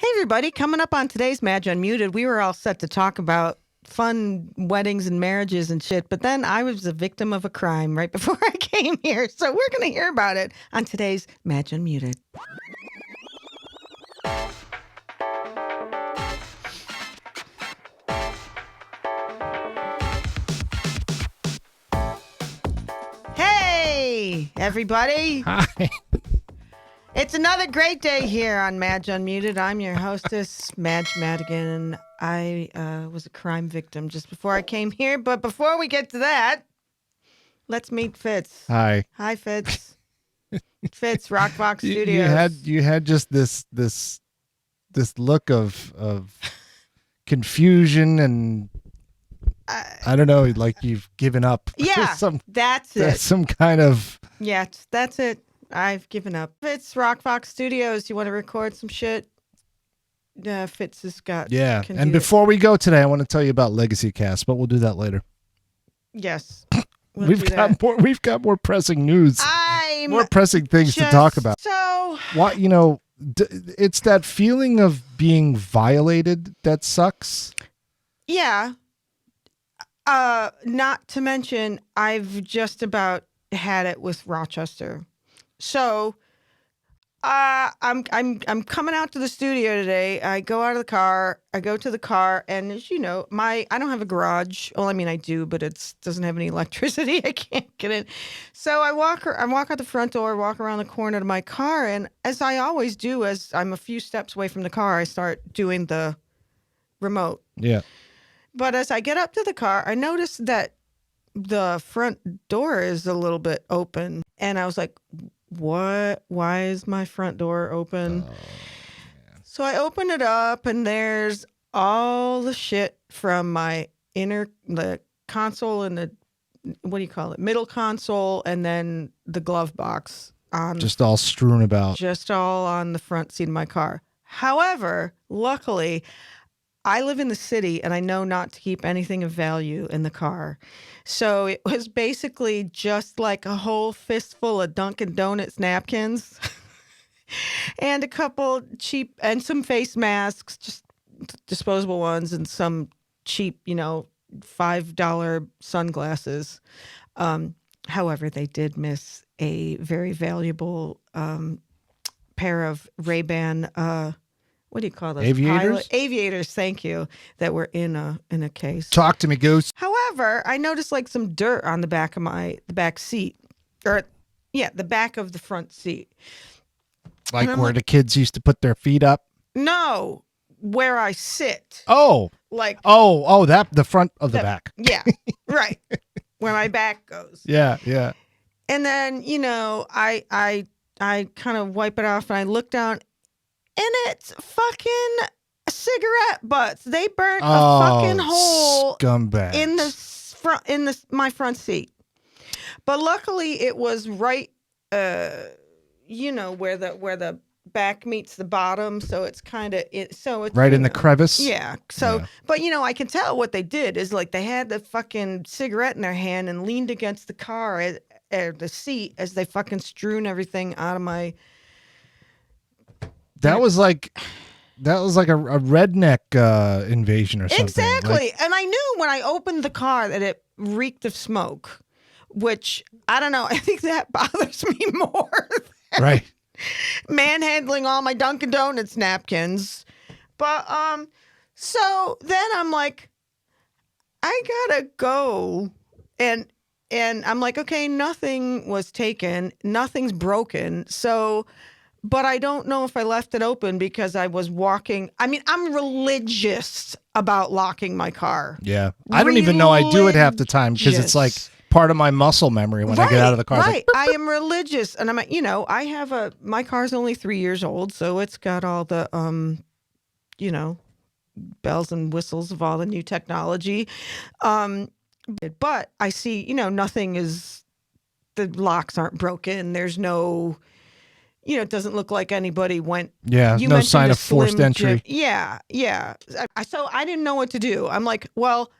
Hey, everybody. Coming up on today's Madge Unmuted, we were all set to talk about fun weddings and marriages and shit, but then I was a victim of a crime right before I came here. So we're going to hear about it on today's Madge Unmuted. Hey, everybody. Hi. It's another great day here on Madge Unmuted. I'm your hostess, Madge Madigan. I was a crime victim just before I came here, but before we get to that, let's meet Fitz. Hi. Hi, Fitz. Fitz, Roc Vox You Studios. you had just this look of confusion and I don't know, like you've given up. Yeah, that's it. Some kind of Yeah, that's it. I've given up. Fitz, Roc Vox Studios. You want to record some shit? Fitz has got. yeah. can And do before we go today, I want to tell you about Legacy Cast, but we'll do that later. Yes, we'll We've do got that. more. We've got more pressing news, more pressing things to just talk about. So What it's that feeling of being violated that sucks. yeah. Not to mention, I've just about had it with Rochester. So, I'm coming out to the studio today. I go out of the car. I go to the car, and as you know, I don't have a garage. Well, I mean, I do, but it doesn't have any electricity. I can't get in. So I walk out the front door, walk around the corner to my car, and as I always do, as I'm a few steps away from the car, I start doing the remote. Yeah. But as I get up to the car, I notice that the front door is a little bit open. And I was like, what? Why is my front door open? So I open it up and there's all the shit from my the console and the, what do you call it? Middle console and then the glove box. Just all strewn about. Just all on the front seat of my car. However, luckily, I live in the city and I know not to keep anything of value in the car. So it was basically just like a whole fistful of Dunkin' Donuts napkins and a couple cheap and some face masks, just disposable ones, and some cheap, $5 sunglasses. However, they did miss a very valuable pair of Ray-Ban what do you call those? Aviators? Aviators, thank you, that were in a case. Talk to me, Goose. However, I noticed like some dirt on the back of the back seat. The back of the front seat. Like where the kids used to put their feet up? No, where I sit. Oh. Like that the front of the back. Yeah. Right. Where my back goes. Yeah, yeah. And then, I kind of wipe it off and I look down. And it's fucking cigarette butts. They burnt a fucking hole scumbags. in my front seat. But luckily, it was right, where the back meets the bottom. So it's kind of it's right in the crevice. Yeah. So, but I can tell what they did is like they had the fucking cigarette in their hand and leaned against the car the seat as they fucking strewn everything out of my. That was like a redneck invasion or something. Exactly. And I knew when I opened the car that it reeked of smoke, which I don't know. I think that bothers me more than right. manhandling all my Dunkin' Donuts napkins. But so then I'm like, I gotta go. And I'm like, okay, nothing was taken. Nothing's broken. So... But I don't know if I left it open because I was walking. I mean, I'm religious about locking my car. Yeah. I don't even know I do it half the time because it's like part of my muscle memory when I get out of the car. Right. Like, I am religious. And I'm like, I have my car's only 3 years old. So it's got all the, bells and whistles of all the new technology. But I see, nothing is, the locks aren't broken. There's no... it doesn't look like anybody went. Yeah, no sign of forced entry. Yeah. So I didn't know what to do. I'm like, well,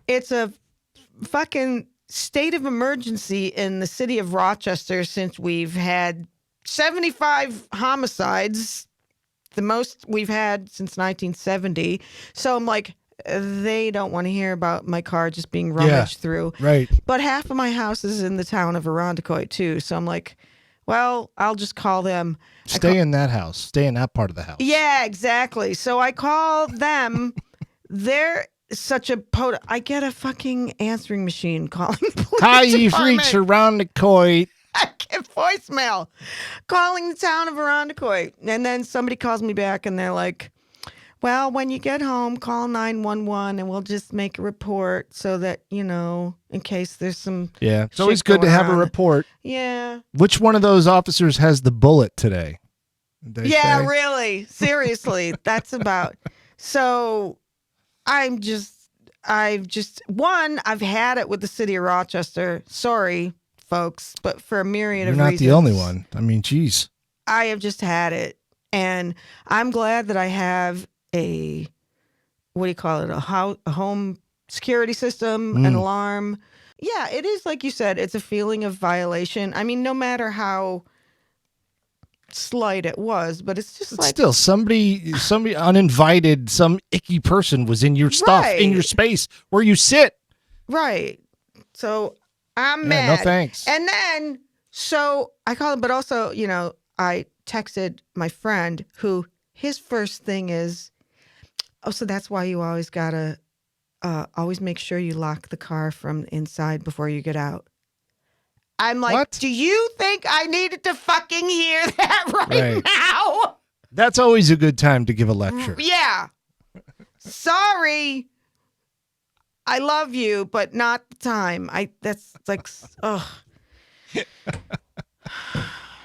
it's a fucking state of emergency in the city of Rochester since we've had 75 homicides the most we've had since 1970. So I'm like, they don't want to hear about my car just being rummaged through. Right. But half of my house is in the town of Irondequoit too. So I'm like, well, I'll just call them. Stay in that house. Stay in that part of the house. Yeah, exactly. So I call them. They're such a I get a fucking answering machine calling the police Hi, you've department. reached Irondequoit. I get voicemail calling the town of Irondequoit. And then somebody calls me back and they're like, well, when you get home, call 911 and we'll just make a report so that, in case there's some. Yeah. It's always good to have a report. Yeah. Which one of those officers has the bullet today? Yeah, really. Seriously. That's about. So I've had it with the city of Rochester. Sorry, folks, but for a myriad of reasons. You're not the only one. I mean, geez. I have just had it. And I'm glad that I have a home security system, an alarm. Yeah, it is like you said, it's a feeling of violation. I mean, no matter how slight it was, but it's just still somebody uninvited, some icky person was in your stuff, in your space where you sit. Right. So I'm mad. No thanks. And then, so I called him, but also, I texted my friend who his first thing is, oh, so that's why you always gotta always make sure you lock the car from the inside before you get out. I'm like, what? Do you think I needed to fucking hear that right now? That's always a good time to give a lecture. Yeah. Sorry. I love you, but not the time. That's like, ugh.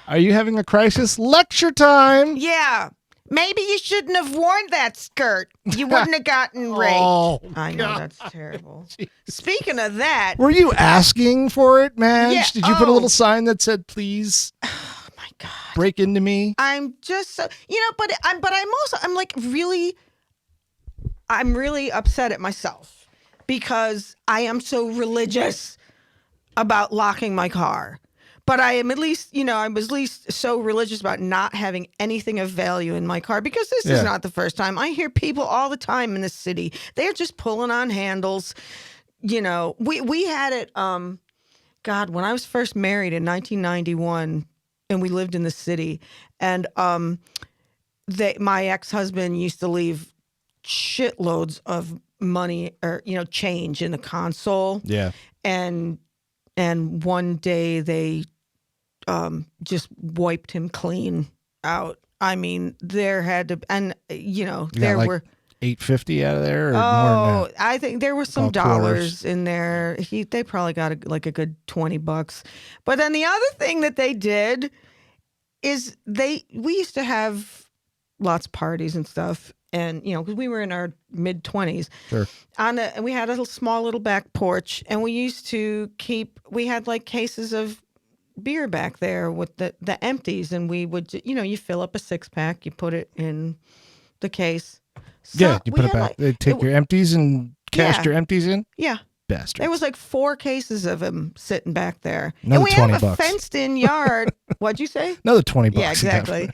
Are you having a crisis? Lecture time. Yeah. Maybe you shouldn't have worn that skirt. You wouldn't have gotten raped. Oh, I know, that's terrible. Jeez. Speaking of that. Were you asking for it, Madge? Yeah, Did you put a little sign that said, please? Oh, my God. Break into me? I'm just so, but I'm like really upset at myself because I am so religious about locking my car. But I am at least, I was at least so religious about not having anything of value in my car because this is not the first time. I hear people all the time in this city. They're just pulling on handles. We had it, when I was first married in 1991 and we lived in the city and my ex-husband used to leave shitloads of money or, change in the console. Yeah. And one day they just wiped him clean out. I mean, there had to, and there were $850 out of there. Or more than that? I think there were some dollars in there. They probably got a good $20. But then the other thing that they did is we used to have lots of parties and stuff. And, because we were in our mid-20s. Sure. And we had a small little back porch. And we used to we had like cases of beer back there with the empties. And we would, you fill up a 6-pack, you put it in the case. So you put it back. They take your empties and cash your empties in? Yeah. Bastards. There was like 4 cases of them sitting back there. Another and we $20. have a fenced-in yard. What'd you say? Another $20. Yeah, exactly.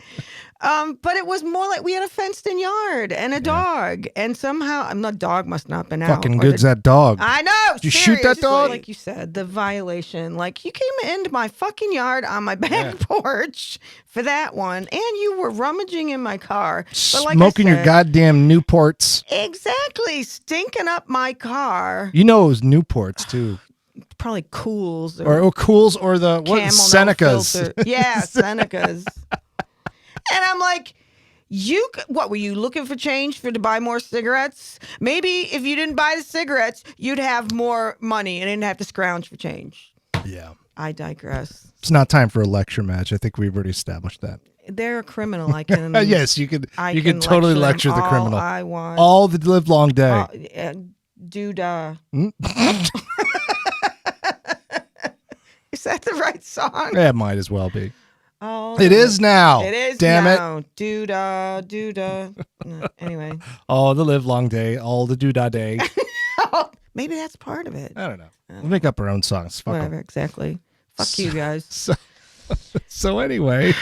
But it was more like we had a fenced-in yard and a dog, and somehow the dog must not have been out. Fucking good's that dog. I know. Did you shoot that dog? Like you said, the violation. Like you came into my fucking yard on my back porch for that one, and you were rummaging in my car, smoking your goddamn Newports. Exactly, stinking up my car. It was Newports too. Probably Cools or Cools or the Senecas. Yeah, Senecas. And I'm like, what were you looking for change to buy more cigarettes? Maybe if you didn't buy the cigarettes, you'd have more money and didn't have to scrounge for change. Yeah. I digress. It's not time for a lecture match. I think we've already established that. They're a criminal. I can. Yes, you could. You can totally lecture the criminal. I want all the live long day. Doodah. Is that the right song? Yeah, it might as well be. Oh, it is now. It is Damn now. Doodah. Anyway. All the live long day. All the doodah day. Maybe that's part of it. I don't know. We'll make up our own songs. Fuck whatever. Exactly. Fuck you guys. So anyway.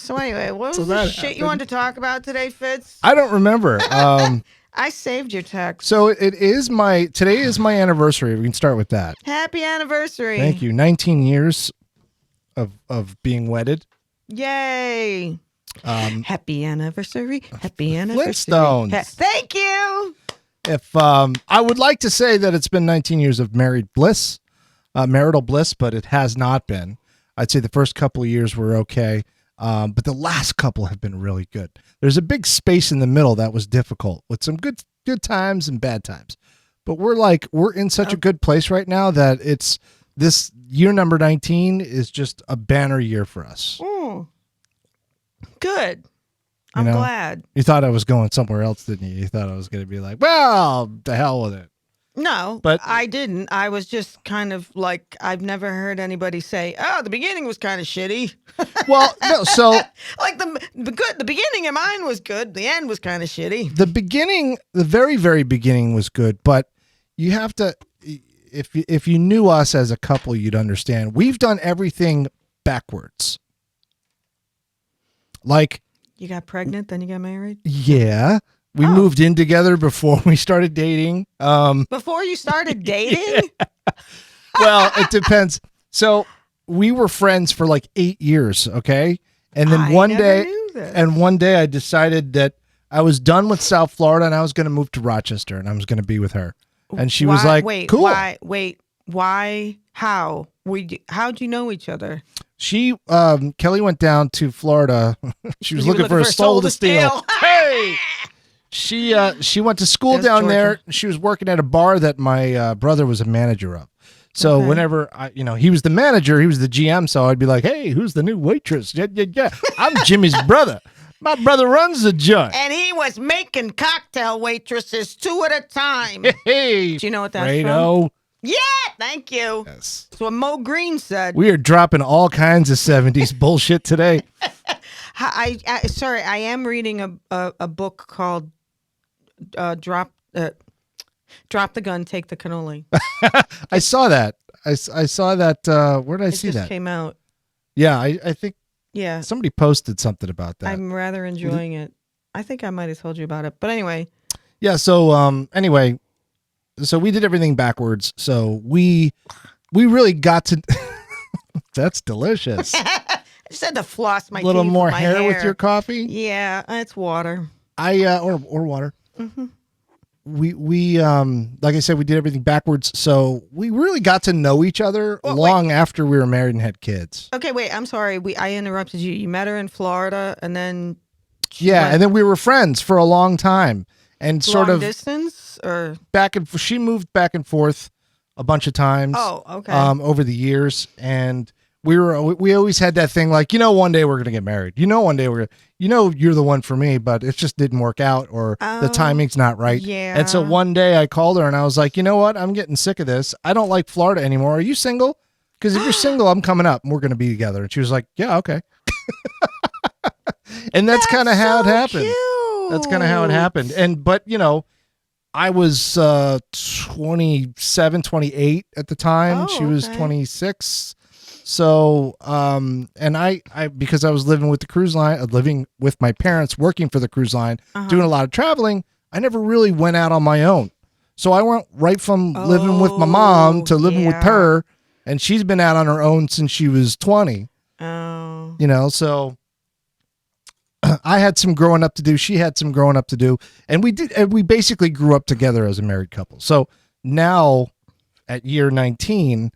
So anyway, what So was the that shit happened. you wanted to talk about today, Fitz? I don't remember. I saved your text. So today is my anniversary. We can start with that. Happy anniversary. Thank you. 19 years of being wedded. Yay. Happy anniversary. Happy anniversary. Flintstones. Thank you. If I would like to say that it's been 19 years of marital bliss, but it has not been. I'd say the first couple of years were okay, but the last couple have been really good. There's a big space in the middle that was difficult with some good times and bad times. But we're in such a good place right now that it's this year number 19 is just a banner year for us. Good. I'm glad. You thought I was going somewhere else, didn't you? You thought I was going to be like, well, the hell with it. No, but I didn't. I was just kind of like, I've never heard anybody say, "Oh, the beginning was kind of shitty." Well, no, so like the beginning of mine was good. The end was kind of shitty. The very, very beginning was good, but you have to, if you knew us as a couple, you'd understand. We've done everything backwards. Like, you got pregnant, then you got married? Yeah. We moved in together before we started dating. Before you started dating? Yeah. Well, it depends. So we were friends for like 8 years, okay? And then one day I decided that I was done with South Florida and I was going to move to Rochester and I was going to be with her. And she was like, cool. Why? How? How'd you know each other? Kelly went down to Florida. She was looking for a soul to steal. Hey! She went to school down there. She was working at a bar that my brother was a manager of. So whenever he was the manager, he was the GM. So I'd be like, "Hey, who's the new waitress?" Yeah. I'm Jimmy's brother. My brother runs the joint, and he was making cocktail waitresses 2 at a time. Hey, do you know what that's Fredo. From? Yeah, thank you. Yes, that's what Mo Green said. We are dropping all kinds of 70s bullshit today. Sorry, I am reading a book called Drop the Gun, Take the Cannoli. I saw that. I saw that. Where did I see that? It just came out. Yeah, I think. Yeah, somebody posted something about that. I'm rather enjoying it. I think I might have told you about it, but anyway. Yeah. So anyway, so we did everything backwards. So we really got to. That's delicious. I just had to floss my teeth. A little more with my hair with your coffee. Yeah, it's water. Or water. Mm-hmm. We like I said, we did everything backwards, so we really got to know each other long after we were married and had kids. Okay, wait, I'm sorry. I interrupted you. You met her in Florida, and then and then we were friends for a long time, and sort of distance or she moved back and forth a bunch of times. Oh, okay. Over the years, and we always had that thing like, one day we're gonna get married. One day you're the one for me, but it just didn't work out, or the timing's not right. Yeah. And so one day I called her and I was like, you know what? I'm getting sick of this. I don't like Florida anymore. Are you single? Because if you're single, I'm coming up and we're going to be together. And she was like, yeah, okay. And that's kind of how it happened. Cute. That's kind of how it happened. But I was 27, 28 at the time. She was 26. So, and I because I was living with the cruise line, living with my parents, working for the cruise line, doing a lot of traveling, I never really went out on my own. So I went right from living with my mom to living with her, and she's been out on her own since she was 20. Oh. So I had some growing up to do. She had some growing up to do, and we basically grew up together as a married couple. So now at year 19,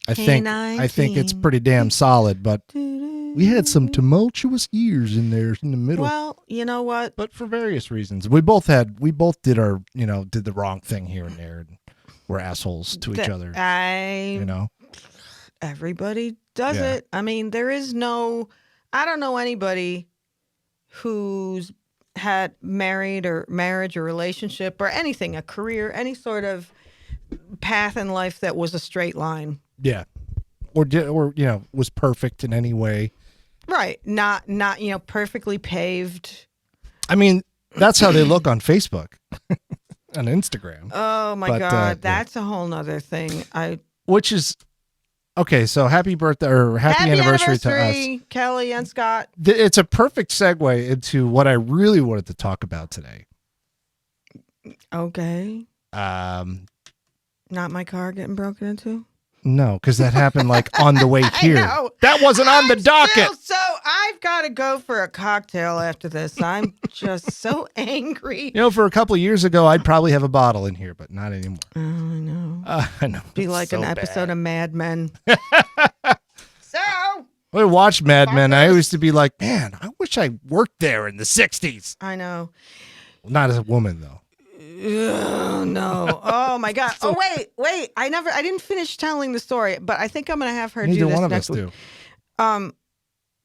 I think it's pretty damn solid, but we had some tumultuous years in there in the middle. Well, you know what? But for various reasons, we both did did the wrong thing here and there, and we're assholes to each other. Everybody does it. I mean, I don't know anybody who's had marriage or relationship or anything, a career, any sort of path in life that was a straight line. Yeah. Or was perfect in any way. Right. Not perfectly paved. I mean, that's how they look on Facebook. On Instagram. Oh my God. That's a whole nother thing. Which is Okay, so happy birthday or happy anniversary to us, Kelly and Scott. It's a perfect segue into what I really wanted to talk about today. Okay. Not my car getting broken into? No, because that happened like on the way here. I know. That wasn't on the docket. So I've got to go for a cocktail after this. I'm just so angry. For a couple of years ago, I'd probably have a bottle in here, but not anymore. Oh, I know. I know. Be like an episode of Mad Men. So I watched Mad Men. I used to be like, man, I wish I worked there in the 60s. I know. Not as a woman, though. No. Oh my God. Oh wait. I didn't finish telling the story, but I think I'm gonna have her do this next week.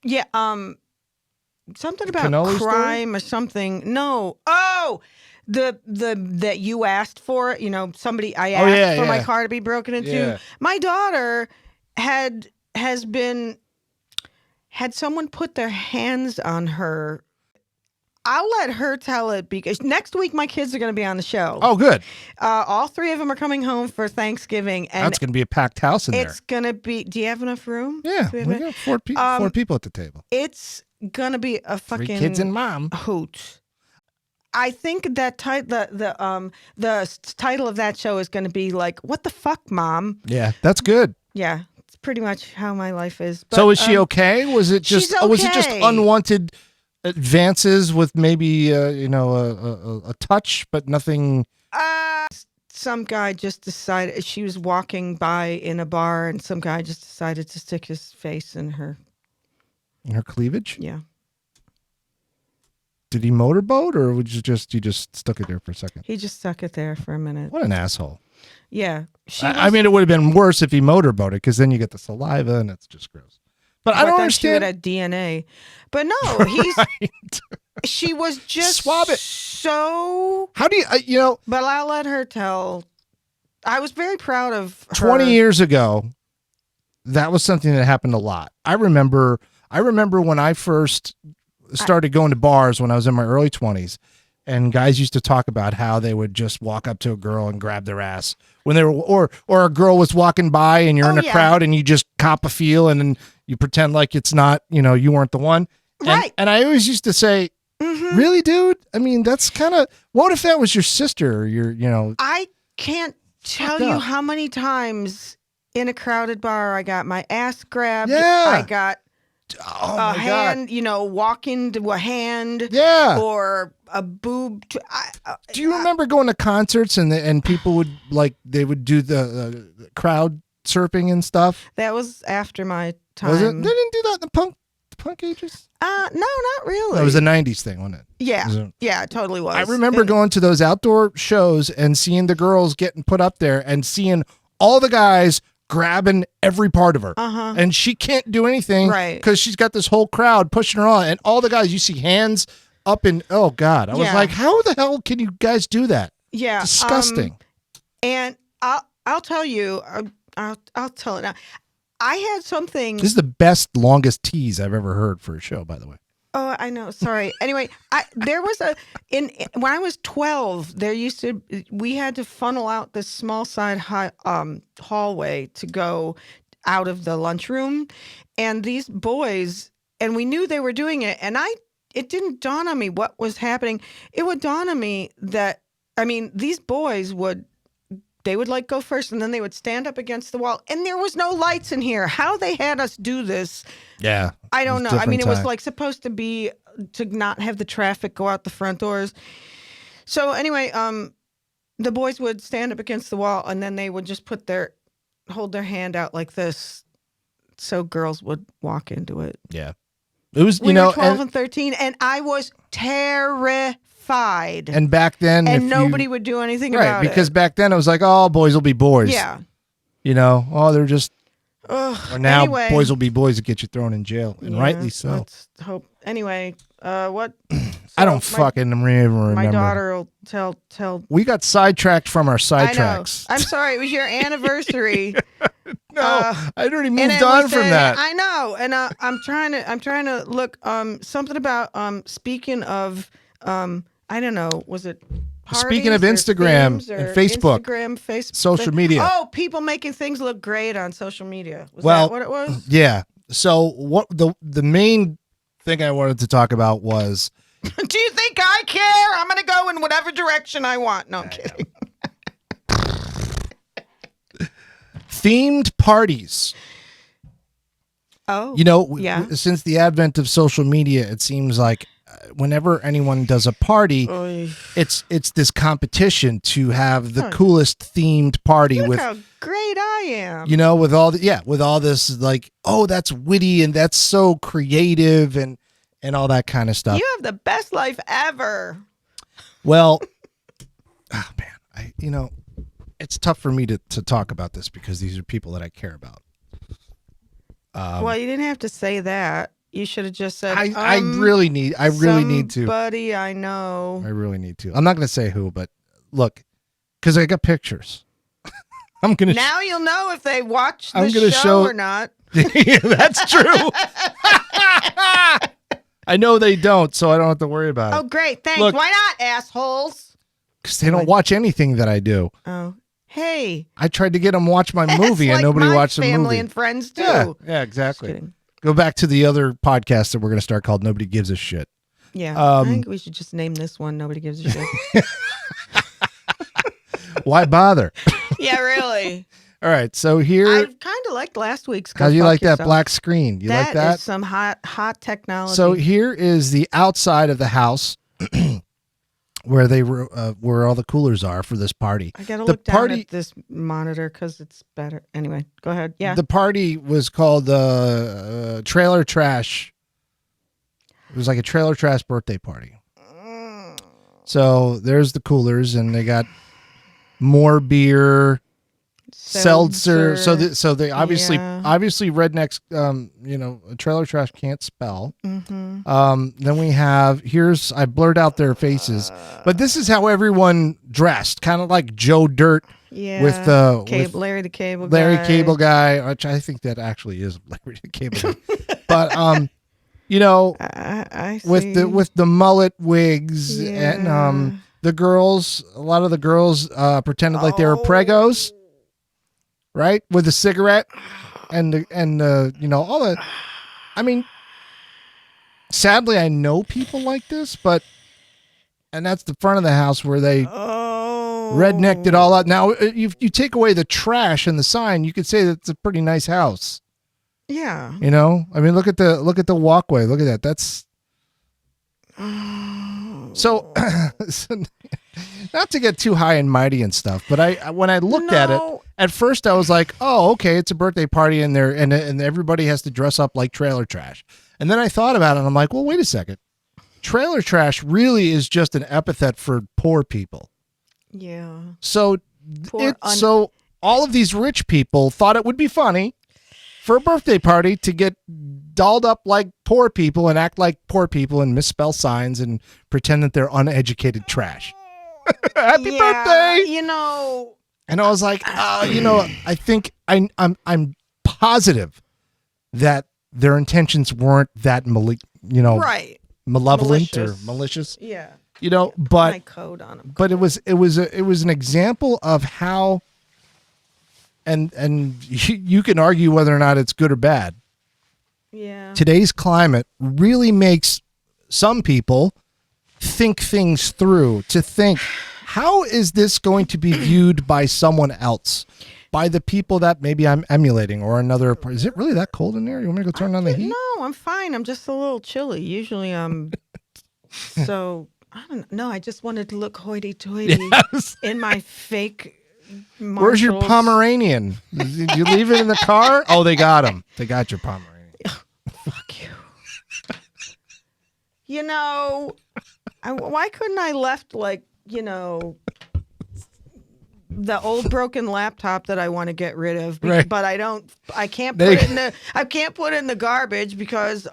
Yeah. Something about Cannoli crime story? or something. No. Oh, the that you asked for. Somebody I asked for my car to be broken into. Yeah. My daughter had someone put their hands on her. I'll let her tell it because next week my kids are going to be on the show. Oh, good. All three of them are coming home for Thanksgiving. And that's going to be a packed house in there. It's going to be, do you have enough room? Yeah, we got four people at the table. It's going to be a fucking 3 kids and mom. Hoot. I think that the title of that show is going to be like, what the fuck, Mom? Yeah, that's good. Yeah, it's pretty much how my life is. But, so is she okay? Was it just she's okay. Was it just unwanted advances with maybe a touch, but nothing? Some guy just decided, she was walking by in a bar and some guy just decided to stick his face in her cleavage. Yeah. Did he motorboat or would you just stuck it there for a second? He just stuck it there for a minute. What an asshole. Yeah. I mean, it would have been worse if he motorboated because then you get the saliva and it's just gross. But I don't understand. She would have DNA. But no, she was just swab it. So. How do you, But I'll let her tell. I was very proud of her. 20 years ago, that was something that happened a lot. I remember when I first started going to bars when I was in my early 20s, and guys used to talk about how they would just walk up to a girl and grab their ass when they were, or a girl was walking by and you're in a crowd and you just cop a feel and then you pretend like it's not, you weren't the one. Right. And I always used to say, really, dude? I mean, that's kind of, what if that was your sister or I can't tell you how many times in a crowded bar I got my ass grabbed. Yeah. I got a hand, walk into a hand. Yeah. Or a boob. Do you remember going to concerts and people would they would do the crowd surfing and stuff? That was after my time. Was it? They didn't do that in the punk ages? No, not really. It was a 90s thing, wasn't it? Yeah. Yeah, it totally was. I remember going to those outdoor shows and seeing the girls getting put up there and seeing all the guys grabbing every part of her. And she can't do anything because she's got this whole crowd pushing her on. And all the guys, you see hands up in, oh God. I was like, how the hell can you guys do that? Yeah. Disgusting. And I'll tell you, I'll tell it now. I had something. This is the best, longest tease I've ever heard for a show, by the way. Oh, I know. Sorry. Anyway, there was when I was 12, we had to funnel out this small side hallway to go out of the lunchroom, and these boys, and we knew they were doing it, and it didn't dawn on me what was happening. It would dawn on me that, these boys would go first and then they would stand up against the wall, and there was no lights in here. How they had us do this. Yeah. I don't know. It was supposed to be to not have the traffic go out the front doors. So anyway, the boys would stand up against the wall and then they would just hold their hand out like this. So girls would walk into it. Yeah. It was, we were 12 and 13 and I was terrified. And back then, and nobody would do anything about it. Because back then it was like, oh, boys will be boys. Yeah. They're just. Or now anyway, boys will be boys that get you thrown in jail, and rightly so. Let's hope. Anyway, what? I don't fucking remember. My daughter will tell. We got sidetracked from our sidetracks. I'm sorry. It was your anniversary. No, I'd already moved on from that. I know, and I'm trying to look something about speaking of I don't know, was it Speaking of parties or Instagram themes or and Facebook, Instagram, Facebook, social media. Oh, people making things look great on social media. Was Well, that what it was? Yeah. So what the main thing I wanted to talk about was Do you think I care? I'm going to go in whatever direction I want. No, I'm kidding. Themed parties. Oh, You know, yeah. Since the advent of social media, it seems like whenever anyone does a party, it's this competition to have the coolest themed party. Look with how great I am. You know, with all this like, oh, that's witty and that's so creative and all that kind of stuff. You have the best life ever. Well, oh man, it's tough for me to talk about this because these are people that I care about. Well, you didn't have to say that. You should have just said, I really need to. Somebody I know. I really need to. I'm not going to say who, but look, because I got pictures. I'm going to. Now you'll know if they watch the show or not. Yeah, that's true. I know they don't, so I don't have to worry about it. Oh, great. Thanks. Look, why not, assholes? Because they don't watch anything that I do. Oh. Hey, I tried to get them to watch my movie, and nobody watched the movie. Family and friends too. Yeah, exactly. Go back to the other podcast that we're going to start called "Nobody Gives a Shit." Yeah, I think we should just name this one "Nobody Gives a Shit." Why bother? Yeah, really. All right, so here I kind of liked last week's. How do you like that black screen? You like that? That is some hot technology. So here is the outside of the house. Where they were, where all the coolers are for this party. I gotta look down at this monitor because it's better. Anyway, go ahead. Yeah. The party was called Trailer Trash. It was like a Trailer Trash birthday party. So there's the coolers, and they got more beer, seltzer. So they obviously rednecks. Trailer Trash can't spell. Mm-hmm. Then we have I blurred out their faces, but this is how everyone dressed, kind of like Joe Dirt. Yeah, with Larry the Cable Guy, which I think that actually is Larry the Cable Guy. But I see. with the mullet wigs and the girls, a lot of the girls pretended like they were pregos. Right, with a cigarette, and all the. I mean, sadly, I know people like this, and that's the front of the house where they rednecked it all out. Now, if you take away the trash and the sign, you could say that it's a pretty nice house. Yeah. I mean, look at the walkway. Look at that. That's. So, not to get too high and mighty and stuff, but when I looked at it, at first I was like, oh, okay, it's a birthday party in there, and everybody has to dress up like trailer trash. And then I thought about it, and I'm like, well, wait a second. Trailer trash really is just an epithet for poor people. Yeah. So so all of these rich people thought it would be funny for a birthday party to get dolled up like poor people and act like poor people and misspell signs and pretend that they're uneducated trash. Happy birthday! And I was like, I think I'm positive that their intentions weren't that right, malevolent or malicious. Yeah. But my code on them. But it was an example of how, and you can argue whether or not it's good or bad. Yeah. Today's climate really makes some people think things through, to think, how is this going to be viewed by someone else? By the people that maybe I'm emulating or another. Is it really that cold in there? You want me to go turn on the heat? No, I'm fine. I'm just a little chilly. Usually I'm so, I don't know. I just wanted to look hoity-toity in my fake Marshalls. Where's your Pomeranian? Did you leave it in the car? Oh, they got him. They got your Pomeranian. Fuck you. Why couldn't I left the old broken laptop that I want to get rid of, but I can't put it in the garbage because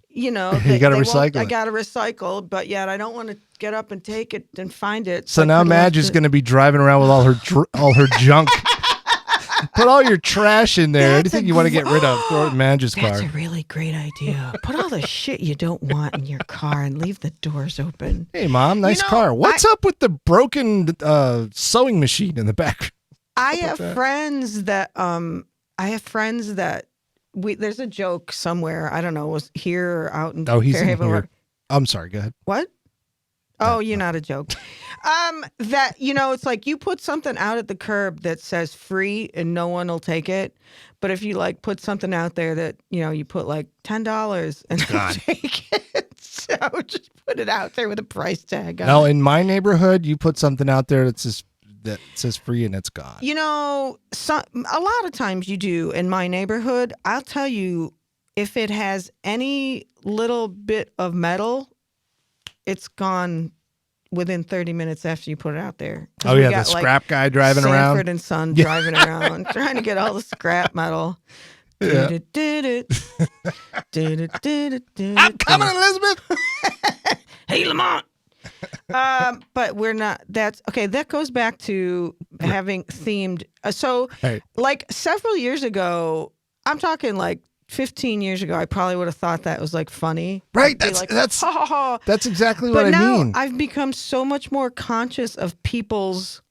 you got to recycle. I got to recycle, but yet I don't want to get up and take it and find it. So now Madge is going to be driving around with all her junk Put all your trash in there. That's Anything you want to get rid of, throw it in Madge's car. That's a really great idea. Put all the shit you don't want in your car and leave the doors open. Hey, Mom, nice car. What's up with the broken sewing machine in the back? I have friends that there's a joke somewhere. I don't know, was here or out in he's in Fairhaven. here. I'm sorry. Go ahead. What? Oh, you're not a joke. That, it's like you put something out at the curb that says free and no one will take it. But if you like put something out there that, you put like $10 and they'll take it. So just put it out there with a price tag on No, it. in my neighborhood, you put something out there that says free and it's gone. A lot of times you do in my neighborhood. I'll tell you, if it has any little bit of metal, it's gone within 30 minutes after you put it out there. Oh, yeah, the scrap guy driving around. Sanford and Son driving around, trying to get all the scrap metal. Yeah. I'm coming, Elizabeth. Hey, Lamont. But we're not. That goes back to having themed. Like several years ago, I'm talking like 15 years ago, I probably would have thought that was like funny. Right. That's ha, ha, ha. That's exactly what I mean. But now I've become so much more conscious of people's.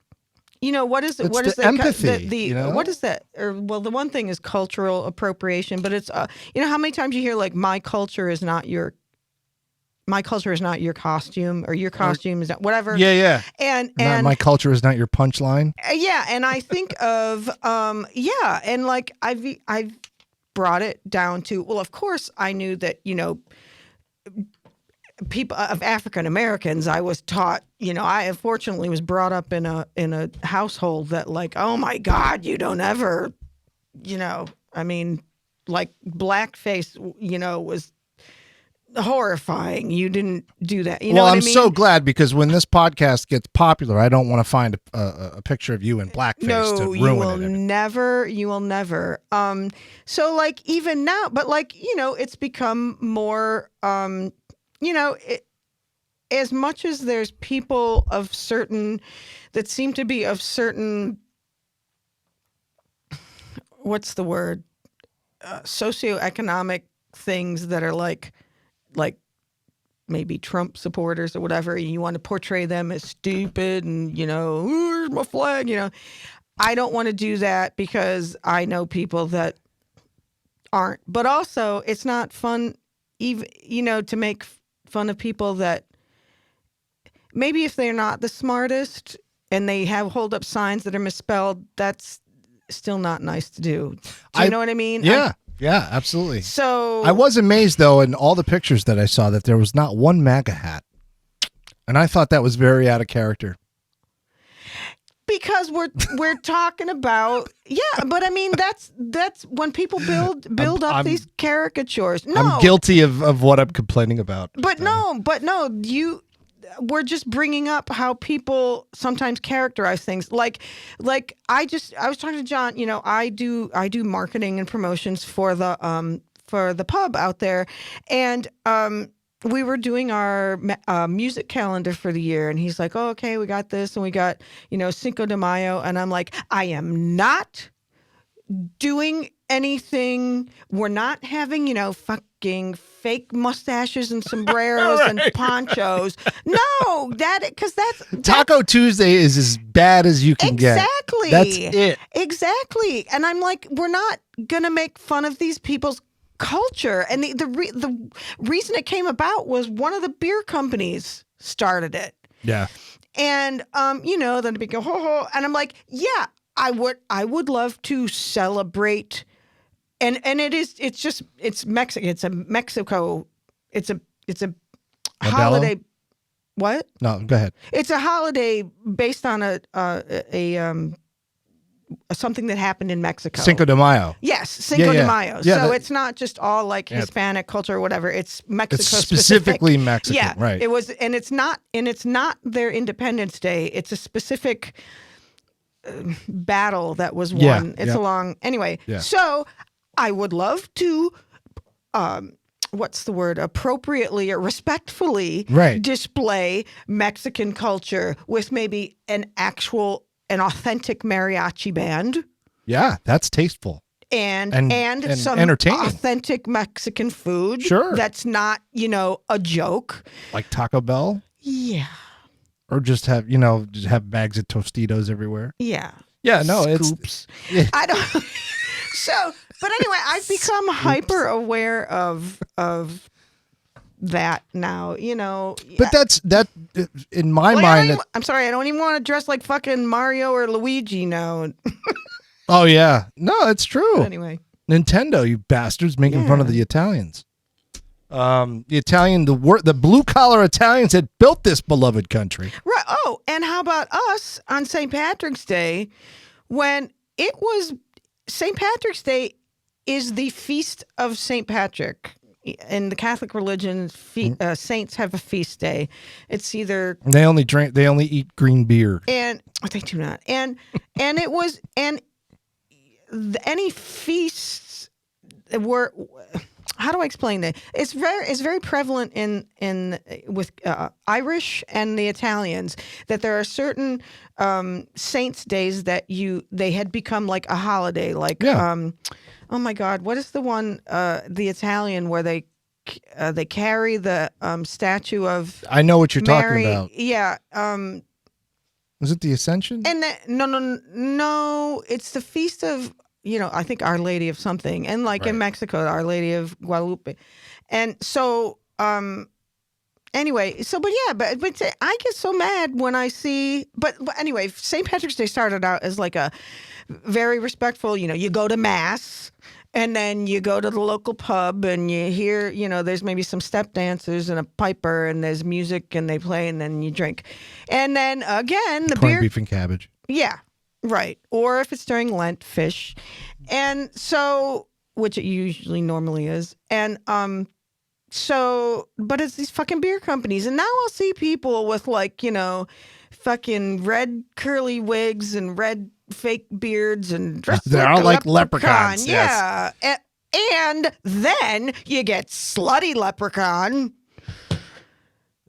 What is it? It's what is the that? empathy. What is that? The one thing is cultural appropriation, but it's how many times you hear like my culture is not your costume, or your costume is not whatever. Yeah. And my culture is not your punchline. Yeah, and I think of and like I've brought it down to, well, of course I knew that people of African Americans, I was taught, I unfortunately was brought up in a household that like, oh my God, you don't ever, like blackface, was horrifying. You didn't do that. You know what I mean? So glad, because when this podcast gets popular, I don't want to find a picture of you in blackface to ruin it. You will never. So like even now, but like, it's become more, as much as there's people of certain, that seem to be of certain, what's the word? Socioeconomic things that are like maybe Trump supporters or whatever, and you want to portray them as stupid and, where's my flag? I don't want to do that because I know people that aren't. But also, it's not fun, even, to make fun of people that maybe if they're not the smartest and they hold up signs that are misspelled, that's still not nice to do. Do you know what I mean? Yeah. Yeah, absolutely. So I was amazed, though, in all the pictures that I saw, that there was not one MAGA hat. And I thought that was very out of character. Because we're talking about, but I mean, that's when people build up these caricatures. No, I'm guilty of what I'm complaining about. But no, we're just bringing up how people sometimes characterize things. Like I was talking to John. I do marketing and promotions for the pub out there, and we were doing our music calendar for the year, and he's like, "Oh, okay, we got this, and we got Cinco de Mayo," and I'm like, "I am not doing anything. We're not having fucking fake mustaches and sombreros and ponchos. No, because that's Taco Tuesday is as bad as you can get. Exactly. That's it. Exactly. And I'm like, we're not gonna make fun of these people's culture. And the reason it came about was one of the beer companies started it. Yeah. And then it'd be go ho ho, and I'm like, yeah, I would love to celebrate. And it's Mexico. It's a Mexico. It's a holiday. What? No, go ahead. It's a holiday based on a something that happened in Mexico. Cinco de Mayo. Yes, Cinco de Mayo. Yeah, so it's not just all like Hispanic culture or whatever. It's Mexico. It's specifically Mexican. Yeah, right. It was, and it's not their Independence Day. It's a specific battle that was won. It's a long anyway. Yeah. So I would love to, what's the word? Appropriately or respectfully display Mexican culture with maybe an authentic mariachi band. Yeah, that's tasteful. And some entertaining. Authentic Mexican food. Sure. That's not, a joke. Like Taco Bell? Yeah. Or just have bags of Tostitos everywhere? Yeah. Yeah, no, Scoops. Yeah. I don't. So, but anyway, I've become hyper aware of that now, But that in my mind. I'm sorry, I don't even want to dress like fucking Mario or Luigi now. Oh yeah, no, it's true. But anyway, Nintendo, you bastards, making fun of the Italians. The blue collar Italians had built this beloved country. Right. Oh, and how about us on St. Patrick's Day, when it was St. Patrick's Day is the feast of St. Patrick. In the Catholic religion, saints have a feast day. It's either they only eat green beer, and they do not. And it was any feasts were. How do I explain that? It's very prevalent with Irish and the Italians that there are certain saints' days that they had become like a holiday, like oh my God, what is the one the Italian where they carry the statue of I know what you're Mary, talking about. Yeah. Was it the Ascension? And no, it's the feast of I think Our Lady of something, and like in Mexico, Our Lady of Guadalupe, and so anyway, but I get so mad when I see, but anyway, St. Patrick's Day started out as like a very respectful, you go to mass and then you go to the local pub and you hear, there's maybe some step dancers and a piper and there's music and they play and then you drink. And then again, the corned beef and cabbage. Yeah, right. Or if it's during Lent, fish. And so, which it usually normally is. And but it's these fucking beer companies. And now I'll see people with like, fucking red curly wigs and red fake beards and dressed they're like all a like leprechaun. leprechauns. Yeah. Yes. And then you get slutty leprechaun.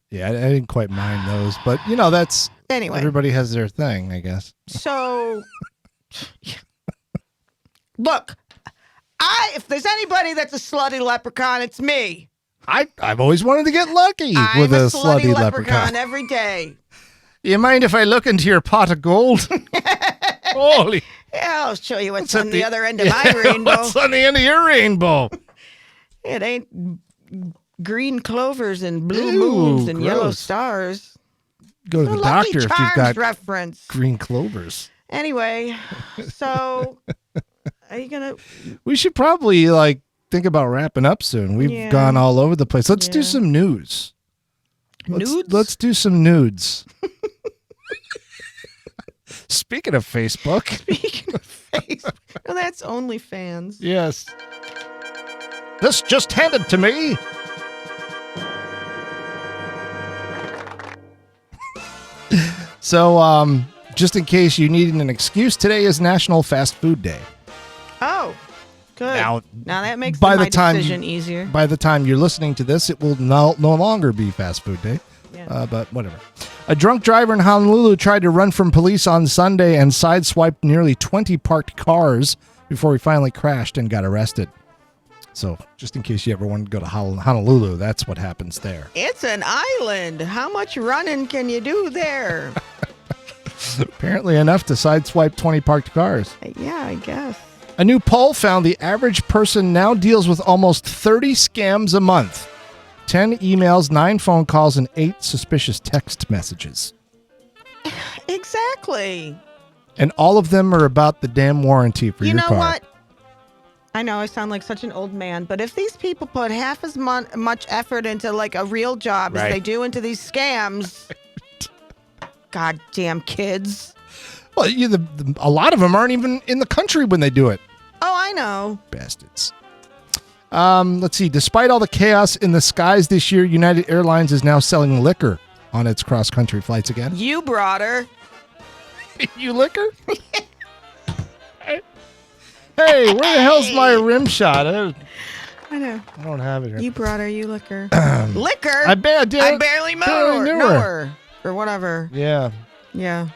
Yeah, I didn't quite mind those, but that's anyway. Everybody has their thing, I guess. So, look, if there's anybody that's a slutty leprechaun, it's me. I've always wanted to get lucky with a slutty leprechaun every day. You mind if I look into your pot of gold? Holy! Yeah, I'll show you what's on the other end of my rainbow. What's on the end of your rainbow? It ain't green clovers and blue moons and yellow stars. Go to the doctor if you've got reference. Green clovers. Anyway, so are you gonna? We should probably think about wrapping up soon. We've gone all over the place. Let's do some news. Nudes? Let's do some nudes. Speaking of Facebook. No, that's OnlyFans. Yes. This just handed to me. So, just in case you needed an excuse, today is National Fast Food Day. Oh, good. Now that makes decision easier. By the time you're listening to this, it will no longer be Fast Food Day. Yeah. But whatever. A drunk driver in Honolulu tried to run from police on Sunday and sideswiped nearly 20 parked cars before he finally crashed and got arrested. So, just in case you ever wanted to go to Honolulu, that's what happens there. It's an island. How much running can you do there? Apparently enough to sideswipe 20 parked cars. Yeah, I guess. A new poll found the average person now deals with almost 30 scams a month. 10 emails, 9 phone calls, and 8 suspicious text messages. Exactly. And all of them are about the damn warranty for your car. You know what? I know I sound like such an old man, but if these people put half as much effort into like a real job as they do into these scams, goddamn kids. Well, a lot of them aren't even in the country when they do it. Oh, I know. Bastards. Let's see. Despite all the chaos in the skies this year, United Airlines is now selling liquor on its cross-country flights again. You brought her. You liquor? Hey, where the hell's my rim shot? I know. I don't have it here. You brought her, you liquor. Liquor? I barely know her. Or whatever. Yeah. Yeah.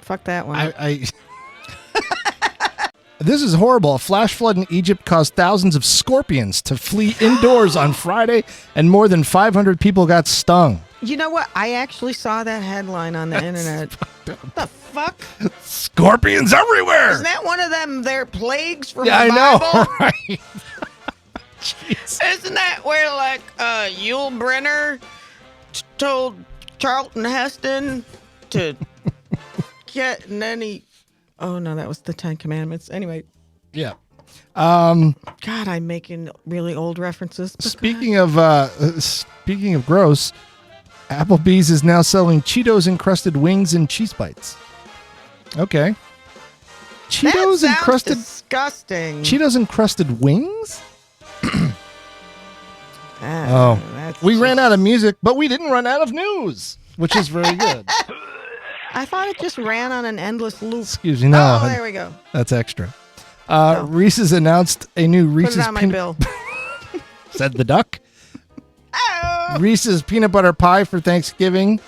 Fuck that one. I This is horrible. A flash flood in Egypt caused thousands of scorpions to flee indoors on Friday, and more than 500 people got stung. You know what? I actually saw that headline on the internet. What the fuck? Scorpions everywhere. Isn't that one of them? Their plagues from Yeah, the I Bible? know, right? Jeez. Isn't that where like Yul Brynner told Charlton Heston to get, and then he... Oh no, that was the 10 Commandments. Anyway. Yeah. God, I'm making really old references. Speaking of gross, Applebee's is now selling Cheetos encrusted wings and cheese bites. Okay. Cheetos that encrusted disgusting. Cheetos encrusted wings? That's we ran out of music, but we didn't run out of news, which is very good. I thought it just ran on an endless loop. Excuse me, no. Oh, there we go. That's extra. Reese's announced a new Reese's... Put it on my bill. Said the duck. Oh. Reese's peanut butter pie for Thanksgiving.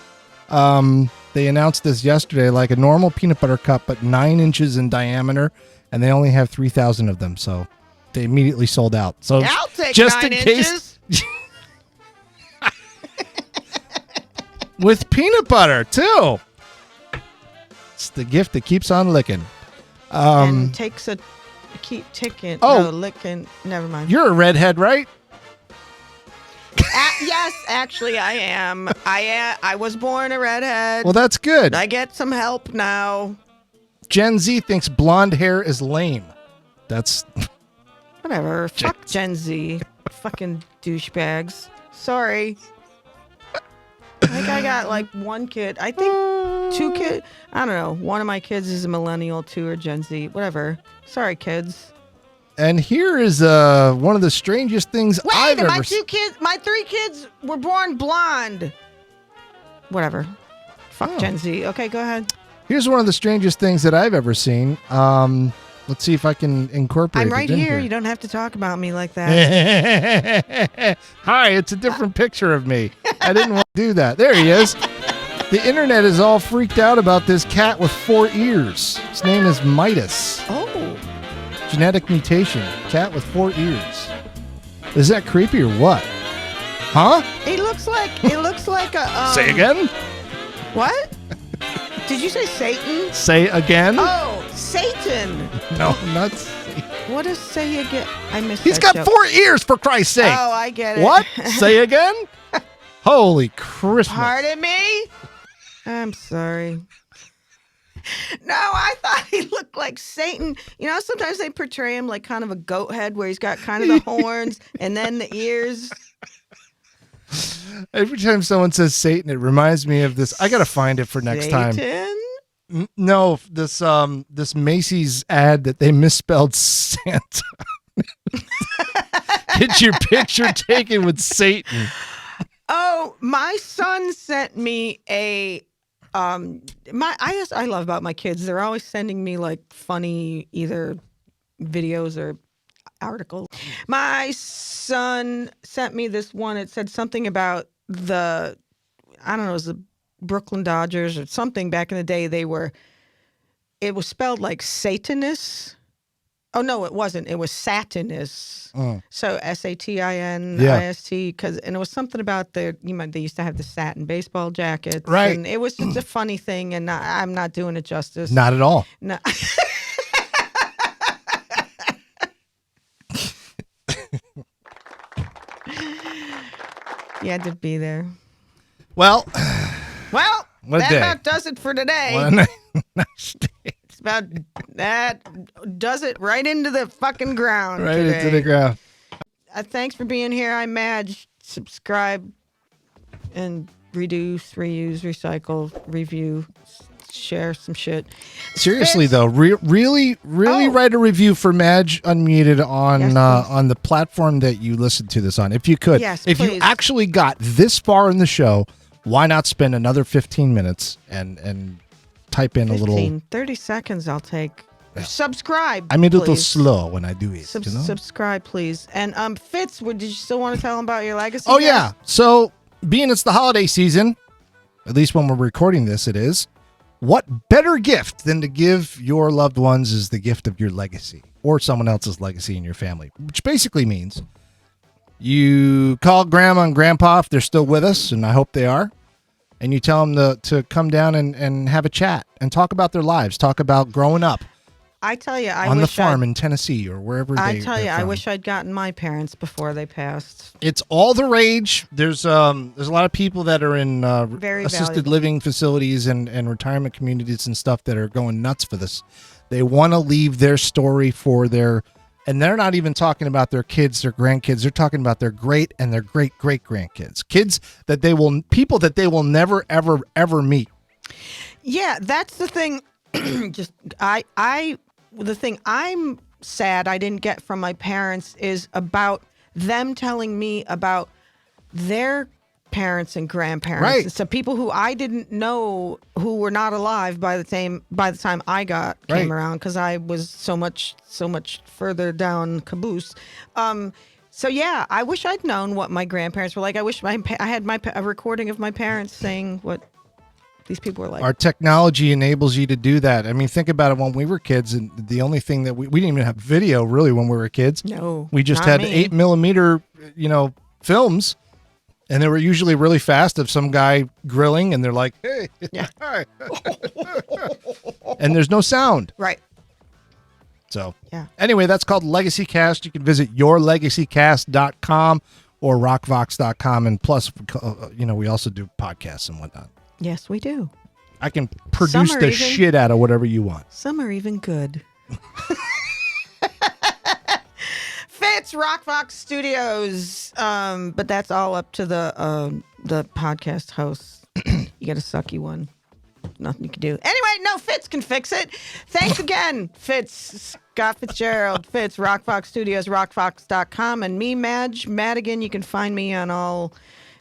They announced this yesterday, like a normal peanut butter cup, but 9 inches in diameter, and they only have 3,000 of them, so they immediately sold out. So I'll take just 9 in inches. Case, with peanut butter too. It's the gift that keeps on licking. And takes a keep ticking. Oh. No, licking. Never mind. You're a redhead, right? Yes, actually, I am. I was born a redhead. Well, that's good. I get some help now. Gen Z thinks blonde hair is lame. That's Whatever. Fuck Gen Z. Fucking douchebags. Sorry. I think I got like one kid. I think 2 kids. I don't know. One of my kids is a millennial, 2 are Gen Z. Whatever. Sorry, kids. And here is one of the strangest things I've ever seen. My 3 kids were born blonde. Whatever. Fuck Gen Z. Okay, go ahead. Here's one of the strangest things that I've ever seen. Let's see if I can incorporate I'm right it in here. You don't have to talk about me like that. Hi, it's a different picture of me. I didn't want to do that. There he is. The internet is all freaked out about this cat with 4 ears. His name is Midas. Oh. Genetic mutation. Cat with 4 ears. Is that creepy or what? Huh? It looks like a Say again? What? Did you say Satan? Say again? Oh, Satan. No, not Satan. What does say again? I missed He's that got joke. 4 ears, for Christ's sake. Oh, I get it. What? Say again? Holy Christmas. Pardon me? I'm sorry. No, I thought he looked like Satan. You know, sometimes they portray him like kind of a goat head where he's got kind of the horns and then the ears. Every time someone says Satan, it reminds me of this. I got to find it for next time. No, this Macy's ad that they misspelled Santa. Get your picture taken with Satan. Oh, my son sent me a I love about my kids. They're always sending me like funny either videos or articles. My son sent me this one. It said something about I don't know, it was the Brooklyn Dodgers or something back in the day. It was spelled like Satanist. Oh, no, it wasn't. It was Satanist. Oh. So Satinist, and it was something about they used to have the satin baseball jackets. Right. And it was just a funny thing, and I'm not doing it justice. Not at all. No. You had to be there. Well, that about does it for today. What a nice day. It's about that does it right into the fucking ground. Right today. into the ground. Thanks for being here. I'm Madge. Subscribe and reduce, reuse, recycle, review, share some shit. Seriously though, really write a review for Madge Unmuted on the platform that you listen to this on. If you could, yes, if please. you actually got this far in the show, why not spend another 15 minutes and type in 30 seconds I'll take. Yeah. Subscribe. I'm a little please. Slow when I do it. Subscribe, please. And Fitz, did you still want to tell them about your legacy? Oh, yeah. So, being it's the holiday season, at least when we're recording this, it is. what better gift than to give your loved ones is the gift of your legacy or someone else's legacy in your family, which basically means you call grandma and grandpa if they're still with us, and I hope they are, and you tell them to come down and have a chat and talk about their lives, talk about growing up. I tell you, on the farm in Tennessee or wherever I tell you, I wish I'd gotten my parents before they passed. It's all the rage. There's a lot of people that are in assisted living facilities and retirement communities and stuff that are going nuts for this. They want to leave their story for and they're not even talking about their kids, their grandkids. They're talking about their great and their great great grandkids, people that they will never ever ever meet. Yeah, that's the thing. The thing I'm sad I didn't get from my parents is about them telling me about their parents and grandparents. Right. So people who I didn't know, who were not alive by the time I came around, because I was so much further down caboose. So yeah, I wish I'd known what my grandparents were like. I wish I had a recording of my parents saying what these people were like. Our technology enables you to do that. I mean, think about it. When we were kids, and the only thing that we didn't even have video really when we were kids. No, we just had 8mm, films, and they were usually really fast of some guy grilling, and they're like, "Hey, yeah," and there's no sound. Right. So yeah. Anyway, that's called Legacy Cast. You can visit yourlegacycast.com or rocvox.com, and plus, we also do podcasts and whatnot. Yes, we do. I can produce the shit out of whatever you want. Some are even good. Fitz, Roc Vox Studios. But that's all up to the podcast hosts. You got a sucky one. Nothing you can do. Anyway, no, Fitz can fix it. Thanks again, Fitz, Scott Fitzgerald, Fitz, Roc Vox Studios, rocvox.com, and me, Madge Madigan. You can find me on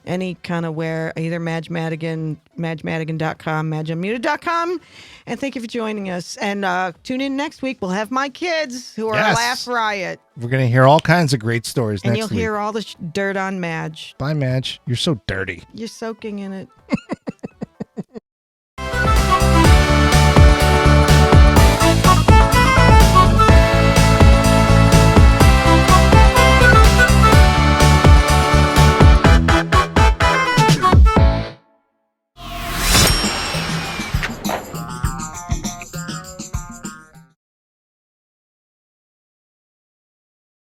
any kind of where, either Madge Madigan, madgemadigan.com, madgeunmuted.com. And thank you for joining us. And tune in next week. We'll have my kids who are a laugh riot. We're going to hear all kinds of great stories next week. And you'll hear all the dirt on Madge. Bye, Madge. You're so dirty. You're soaking in it.